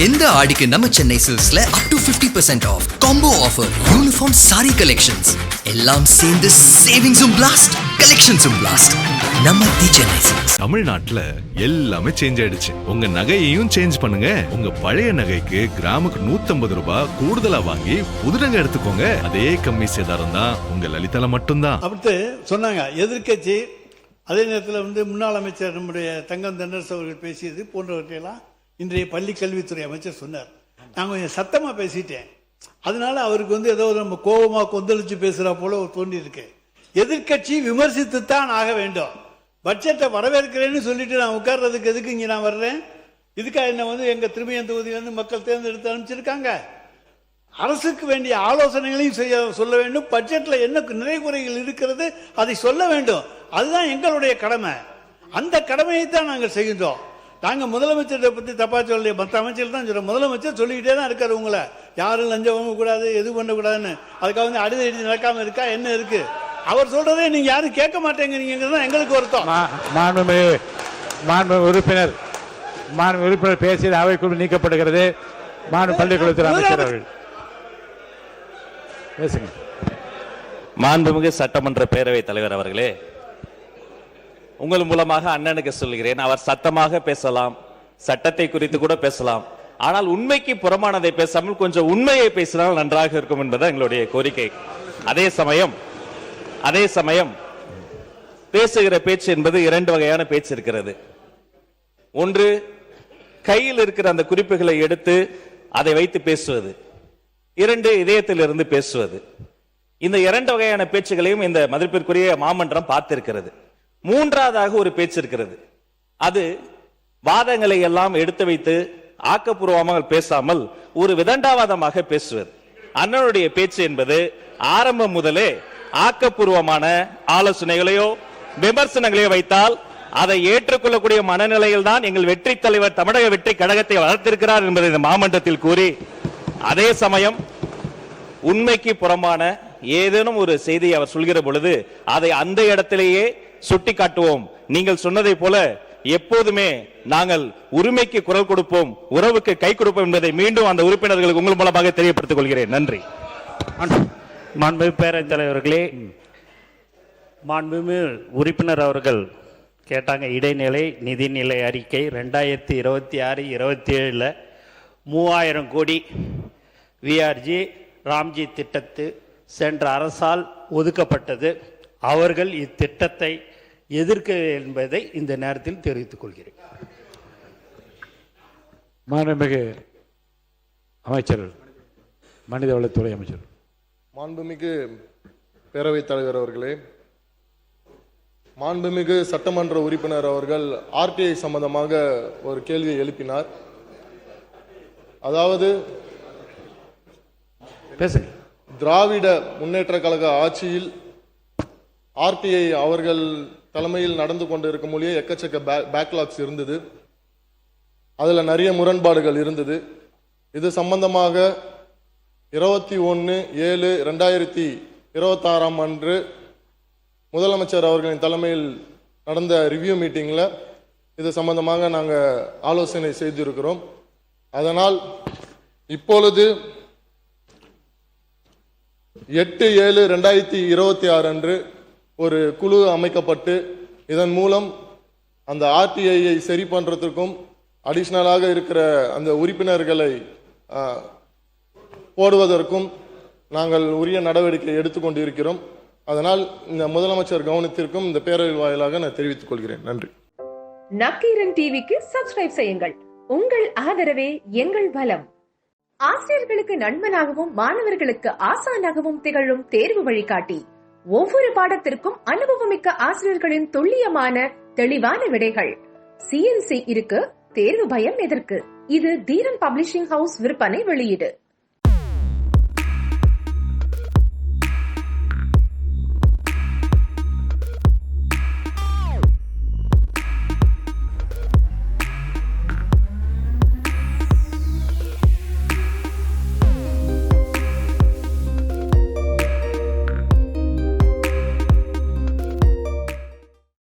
இந்த ஆடிக்கு நம்ம சென்னை சில்க்ஸ்ல up to 50% off combo offer, uniform sari collections எல்லாம் சேர்ந்து சேவிங்ஸும் பிளாஸ்ட், கலெக்ஷன்ஸும் பிளாஸ்ட். நம்ம தி சென்னை சில்க்ஸ். தமிழ்நாட்டுல எல்லாமே சேஞ்ச் ஆயிடுச்சு. உங்க நகையையும் சேஞ்ச் பண்ணுங்க. உங்க பழைய நகைக்கு கிராமுக்கு 150 ரூபாய் கூடுதலா வாங்கி புது நகை எடுத்துக்கோங்க. அதே கம்மி சேதாரம் தான் உங்க லலிதால மட்டும்தான் அப்படி சொன்னாங்க எதிர்கட்சி. அதே நேரத்தில் முன்னாள் அமைச்சர் நம்முடைய தங்கம் தென்னரசு அவர்கள் பேசியது போன்றவற்றையெல்லாம் இன்றைய பள்ளி கல்வித்துறை அமைச்சர் சொன்னார். நான் கொஞ்சம் சத்தமாக பேசிட்டேன். அதனால அவருக்கு ஏதோ நம்ம கோபமாக கொந்தளிச்சு பேசுகிறா போல தோண்டி இருக்கு. எதிர்கட்சி விமர்சித்துத்தான் ஆக வேண்டும். பட்ஜெட்டை வரவேற்கிறேன்னு சொல்லிட்டு நான் உட்கார்றதுக்கு எதுக்கு இங்கே நான் வர்றேன்? இதுக்காக என்ன எங்கள் திருமையன் தொகுதியிலேருந்து மக்கள் தேர்ந்தெடுத்து அனுப்பிச்சிருக்காங்க. அரசுக்கு வேண்டிய ஆலோசனைகளையும் சொல்ல வேண்டும். பட்ஜெட்டில் என்ன நிறை குறைகள் இருக்கிறது அதை சொல்ல வேண்டும். அதுதான் எங்களுடைய கடமை. அந்த கடமையை தான் நாங்கள் செய்கின்றோம். நாங்கள் முதலமைச்சரை பற்றி தப்பா சொல்ல, மற்ற அமைச்சர் தான் சொல்கிறோம். முதலமைச்சர் சொல்லிக்கிட்டே தான் இருக்காரு, உங்களை யாரும் லஞ்சம் வாங்கக்கூடாது, எது பண்ணக்கூடாதுன்னு. அதுக்காக அடிதடி நடக்காமல் இருக்கா என்ன இருக்கு? அவர் சொல்றதே நீங்க யாரும் கேட்க மாட்டேங்கிறீங்க தான் எங்களுக்கு வருத்தம். மாண்பு உறுப்பினர் பேசியது அவைக்குழு நீக்கப்படுகிறது. பள்ளிக்கூடத்தில் அமைச்சர் அவர்கள் பேசுங்க. மாண்புமிகு சட்டமன்ற பேரவைத் தலைவர் அவர்களே, உங்கள் மூலமாக அண்ணனுக்கு சொல்கிறேன், அவர் சத்தமாக பேசலாம், சட்டத்தை குறித்து கூட பேசலாம். ஆனால் உண்மைக்கு புறமானதை பேசாமல் கொஞ்சம் உண்மையை பேசினால் நன்றாக இருக்கும் என்பது எங்களுடைய கோரிக்கை. அதே சமயம் பேசுகிற பேச்சு என்பது இரண்டு வகையான பேச்சு இருக்கிறது. ஒன்று, கையில் இருக்கிற அந்த குறிப்புகளை எடுத்து அதை வைத்து பேசுவது. இரண்டு, இதயத்திலிருந்து பேசுவது. இந்த இரண்டு வகையான பேச்சுகளையும் இந்த மதிப்பிற்குரிய மாமன்றம் பார்த்திருக்கிறது. மூன்றாவதாக ஒரு பேச்சு இருக்கிறது. அது வாதங்களை எல்லாம் எடுத்து வைத்து ஆக்கப்பூர்வமாக பேசாமல் ஒரு விதண்டாவாதமாக பேசுவது. அண்ணனுடைய பேச்சு என்பது ஆரம்பம் முதலே ஆக்கப்பூர்வமான ஆலோசனைகளையோ விமர்சனங்களையோ வைத்தால் அதை ஏற்றுக்கொள்ளக்கூடிய மனநிலையில் தான் எங்கள் வெற்றி தலைவர் தமிழக வெற்றி கழகத்தை வளர்த்திருக்கிறார் என்பதை இந்த மாமன்றத்தில் கூறி, அதே சமயம் உண்மைக்கு புறமான ஏதேனும் ஒரு செய்தியை அவர் சொல்கிற பொழுது அதை அந்த இடத்திலேயே சுட்டி காட்டுவோம். நீங்கள் சொன்னதை போல எப்போதுமே நாங்கள் உரிமைக்கு குரல் கொடுப்போம், உறவுக்கு கை கொடுப்போம் என்பதை மீண்டும் அந்த உறுப்பினர்களுக்கு உங்கள் மூலமாக தெரியப்படுத்திக் கொள்கிறேன். நன்றி. மாண்புமிகு பேரவைத் தலைவர்களே, மாண்புமிகு உறுப்பினர் அவர்கள் கேட்டாங்க, இடைநிலை நிதிநிலை அறிக்கை 2026-27 3000 கோடி விஆர்ஜி ராம்ஜி திட்டத்து சென்ற அரசால் ஒதுக்கப்பட்டது. அவர்கள் இத்திட்டத்தை எதிர்க்க என்பதை இந்த நேரத்தில் தெரிவித்துக் கொள்கிறேன். மாண்புமிகு அமைச்சர், மனிதவளத்துறை அமைச்சர். மாண்புமிகு பேரவைத் தலைவர் அவர்களே, மாண்புமிகு சட்டமன்ற உறுப்பினர் அவர்கள் ஆர்டிஐ சம்பந்தமாக ஒரு கேள்வியை எழுப்பினார். அதாவது பேசுங்க. திராவிட முன்னேற்ற கழக ஆட்சியில் ஆர்டிஐ அவர்கள் தலைமையில் நடந்து கொண்டிருக்கும் மொழியே எக்கச்சக்க பேக்லாக்ஸ் இருந்தது. அதில் நிறைய முரண்பாடுகள் இருந்தது. இது சம்பந்தமாக 21/7/2026 அன்று முதலமைச்சர் அவர்களின் தலைமையில் நடந்த ரிவ்யூ மீட்டிங்கில் இது சம்பந்தமாக நாங்கள் ஆலோசனை செய்திருக்கிறோம். அதனால் இப்பொழுது 8/7/2026 அன்று ஒரு குழு அமைக்கப்பட்டு இதன் மூலம் அந்த ஆர்டிஐயை சரி பண்ணுறதுக்கும் அடிஷ்னலாக இருக்கிற அந்த உறுப்பினர்களை போடுவதற்கும் நாங்கள் உரிய நடவடிக்கை எடுத்துக்கொண்டிருக்கிறோம். அதனால் இந்த முதலமைச்சர் கவனத்திற்கும் இந்த பேரவை வாயிலாக நான் தெரிவித்துக் கொள்கிறேன். நன்றி. நக்கீரன் டிவிக்கு சப்ஸ்கிரைப் செய்யுங்கள். உங்கள் ஆதரவே எங்கள் பலம். ஆசிரியர்களுக்கு நண்பனாகவும் மாணவர்களுக்கு ஆசானாகவும் திகழும் தேர்வு வழிகாட்டி. ஒவ்வொரு பாடத்திற்கும் அனுபவமிக்க ஆசிரியர்களின் துல்லியமான தெளிவான விடைகள். CNC இருக்கு, தேர்வு பயம் எதற்கு? இது தீரன் பப்ளிஷிங் ஹவுஸ் விற்பனை வெளியீடு.